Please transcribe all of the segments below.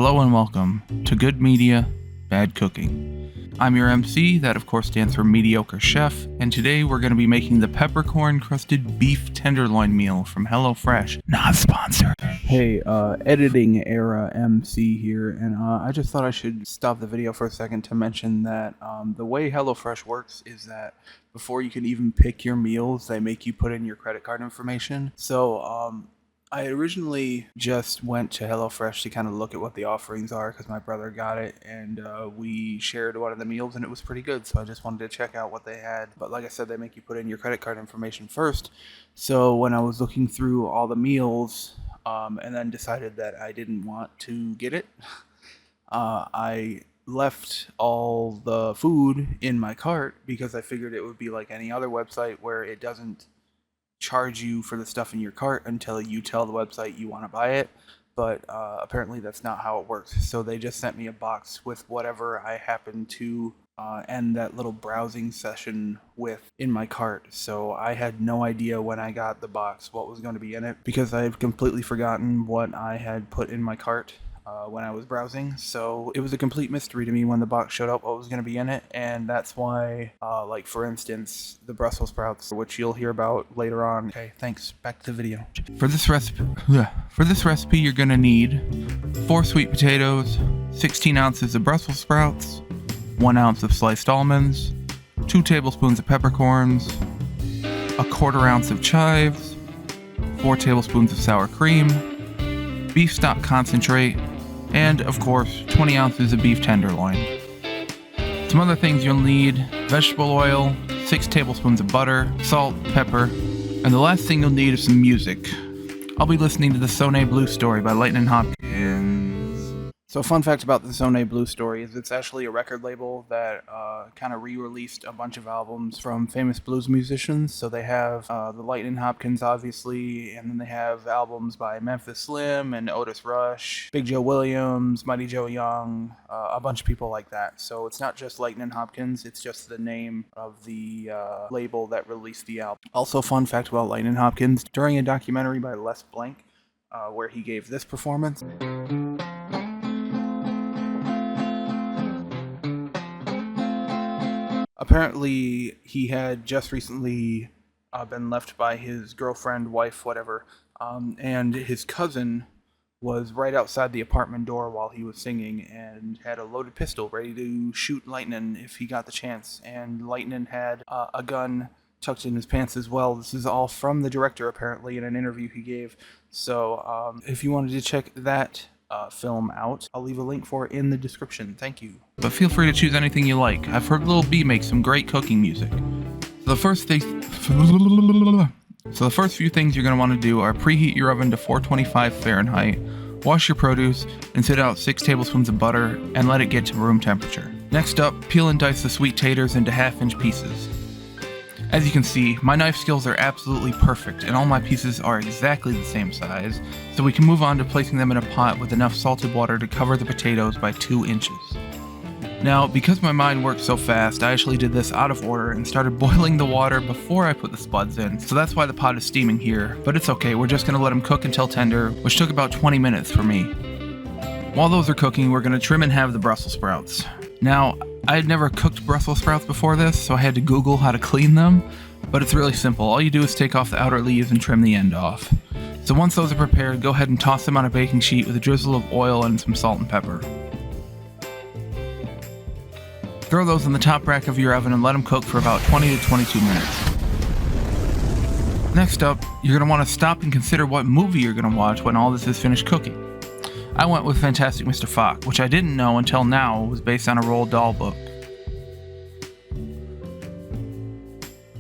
Hello and welcome to Good Media, Bad Cooking. I'm your MC, that of course stands for Mediocre Chef, and today we're going to be making the Peppercorn Crusted Beef Tenderloin Meal from HelloFresh. Not sponsored. Hey, editing era MC here, and I just thought I should stop the video for a second to mention that the way HelloFresh works is that before you can even pick your meals, they make you put in your credit card information. So, I originally just went to HelloFresh to kind of look at what the offerings are because my brother got it, and we shared one of the meals and it was pretty good, so I just wanted to check out what they had. But like I said, they make you put in your credit card information first. So when I was looking through all the meals and then decided that I didn't want to get it, I left all the food in my cart because I figured it would be like any other website where it doesn't charge you for the stuff in your cart until you tell the website you want to buy it, but apparently that's not how it works. So they just sent me a box with whatever I happened to end that little browsing session with in my cart. So I had no idea when I got the box what was going to be in it because I've completely forgotten what I had put in my cart when I was browsing. So it was a complete mystery to me when the box showed up what was going to be in it, and that's why like for instance the Brussels sprouts, which you'll hear about later on. Okay, thanks, back to the video. For this recipe you're going to need 4 sweet potatoes, 16 ounces of Brussels sprouts, 1 ounce of sliced almonds, 2 tablespoons of peppercorns, 1/4 ounce of chives, 4 tablespoons of sour cream, beef stock concentrate, and of course 20 ounces of beef tenderloin. Some other things you'll need: vegetable oil, 6 tablespoons of butter, salt, pepper, and the last thing you'll need is some music. I'll be listening to the Sonne Blue Story by Lightnin' Hopkins. So a fun fact about the Sonne Blue Story is it's actually a record label that kind of re-released a bunch of albums from famous blues musicians. So they have the Lightnin' Hopkins, obviously, and then they have albums by Memphis Slim and Otis Rush, Big Joe Williams, Mighty Joe Young, a bunch of people like that. So it's not just Lightnin' Hopkins, it's just the name of the label that released the album. Also, fun fact about Lightnin' Hopkins, during a documentary by Les Blank, where he gave this performance, apparently, he had just recently been left by his girlfriend, wife, whatever, and his cousin was right outside the apartment door while he was singing and had a loaded pistol ready to shoot Lightnin' if he got the chance. And Lightnin' had a gun tucked in his pants as well. This is all from the director, apparently, in an interview he gave. So if you wanted to check that film out, I'll leave a link for it in the description. Thank you. But feel free to choose anything you like. I've heard Lil B make some great cooking music. So the first few things you're going to want to do are preheat your oven to 425 Fahrenheit, wash your produce, and sit out 6 tablespoons of butter and let it get to room temperature. Next up, peel and dice the sweet taters into 1/2-inch pieces. As you can see, my knife skills are absolutely perfect, and all my pieces are exactly the same size, so we can move on to placing them in a pot with enough salted water to cover the potatoes by 2 inches. Now, because my mind works so fast, I actually did this out of order and started boiling the water before I put the spuds in, so that's why the pot is steaming here, but it's okay, we're just going to let them cook until tender, which took about 20 minutes for me. While those are cooking, we're going to trim and halve the Brussels sprouts. Now, I had never cooked Brussels sprouts before this, so I had to Google how to clean them, but it's really simple. All you do is take off the outer leaves and trim the end off. So once those are prepared, go ahead and toss them on a baking sheet with a drizzle of oil and some salt and pepper. Throw those in the top rack of your oven and let them cook for about 20 to 22 minutes. Next up, you're going to want to stop and consider what movie you're going to watch when all this is finished cooking. I went with Fantastic Mr. Fox, which I didn't know until now was based on a Roald Dahl book.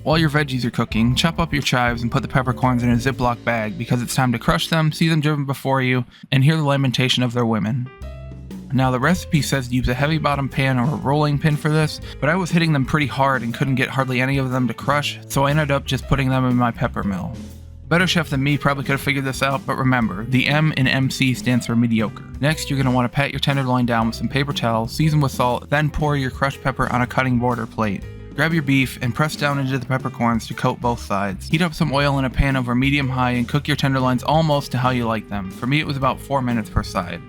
While your veggies are cooking, chop up your chives and put the peppercorns in a Ziploc bag because it's time to crush them, see them driven before you, and hear the lamentation of their women. Now the recipe says to use a heavy bottom pan or a rolling pin for this, but I was hitting them pretty hard and couldn't get hardly any of them to crush, so I ended up just putting them in my pepper mill. Better chef than me probably could have figured this out, but remember, the M in MC stands for mediocre. Next, you're going to want to pat your tenderloin down with some paper towel, season with salt, then pour your crushed pepper on a cutting board or plate. Grab your beef and press down into the peppercorns to coat both sides. Heat up some oil in a pan over medium-high and cook your tenderloins almost to how you like them. For me, it was about 4 minutes per side.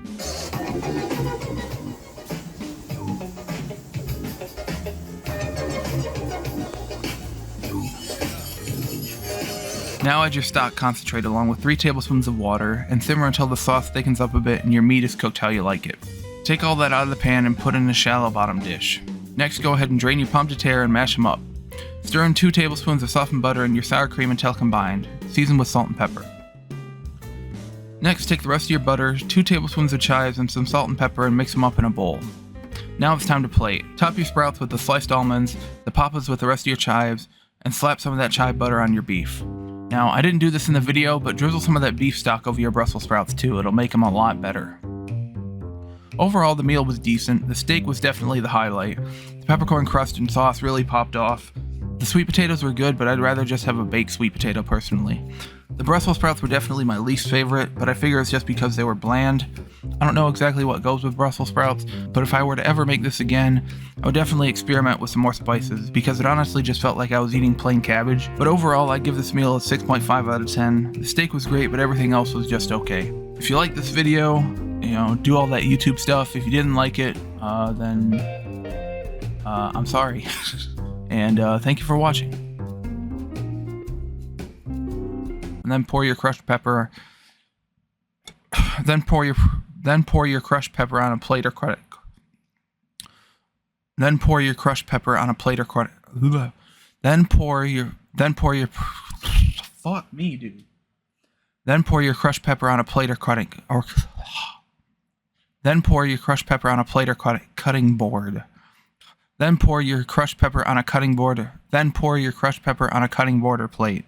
Now add your stock concentrate along with 3 tablespoons of water and simmer until the sauce thickens up a bit and your meat is cooked how you like it. Take all that out of the pan and put in a shallow bottom dish. Next, go ahead and drain your pomme de terre and mash them up. Stir in 2 tablespoons of softened butter and your sour cream until combined. Season with salt and pepper. Next, take the rest of your butter, 2 tablespoons of chives and some salt and pepper and mix them up in a bowl. Now it's time to plate. Top your sprouts with the sliced almonds, the papas with the rest of your chives, and slap some of that chive butter on your beef. Now, I didn't do this in the video, but drizzle some of that beef stock over your Brussels sprouts too. It'll make them a lot better. Overall, the meal was decent. The steak was definitely the highlight. The peppercorn crust and sauce really popped off. The sweet potatoes were good, but I'd rather just have a baked sweet potato personally. The Brussels sprouts were definitely my least favorite, but I figure it's just because they were bland. I don't know exactly what goes with Brussels sprouts, but if I were to ever make this again, I would definitely experiment with some more spices, because it honestly just felt like I was eating plain cabbage. But overall, I'd give this meal a 6.5 out of 10. The steak was great, but everything else was just okay. If you liked this video, do all that YouTube stuff. If you didn't like it, then I'm sorry. And thank you for watching. And then pour your crushed pepper. Then pour your crushed pepper on a plate or cut it. Then pour your crushed pepper on a plate or cut it. Then pour your fuck me, dude. Then pour your crushed pepper on a plate or cutting or. Then pour your crushed pepper on a plate or cutting board. Then pour your crushed pepper on a cutting board. Then pour your crushed pepper on a cutting board or plate.